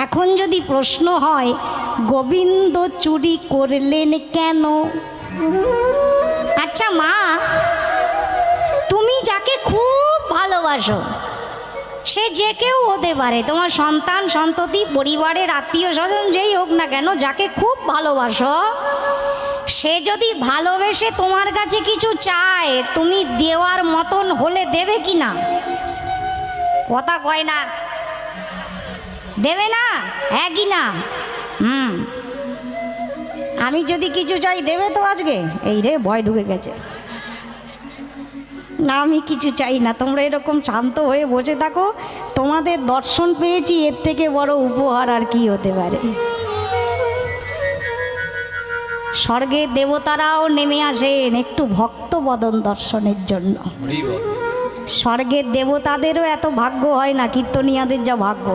এখন যদি প্রশ্ন হয় গোবিন্দ চুরি করলেন কেন? আচ্ছা মা, তুমি যাকে খুব ভালোবাসো, সে যে কেউ হতে পারে, তোমার সন্তান সন্ততি পরিবারের আত্মীয় স্বজন যেই হোক না কেন, যাকে খুব ভালোবাসো, সে যদি ভালোবেসে তোমার কাছে কিছু চায়, তুমি দেওয়ার মতন হলে দেবে কি না? কথা কয় না, দেবে না? হ্যাঁ কি না? আমি যদি কিছু চাই দেবে তো আজকে? এই রে ভয় ঢুকে গেছে। না আমি কিছু চাই না, তোমরা এরকম শান্ত হয়ে বসে থাকো। তোমাদের দর্শন পেয়েছি, এর থেকে বড় উপহার আর কি হতে পারে? স্বর্গের দেবতারাও নেমে আসেন একটু ভক্ত বদন দর্শনের জন্য। স্বর্গের দেবতাদেরও এত ভাগ্য হয় না কীর্তনিয়াদের যা ভাগ্য।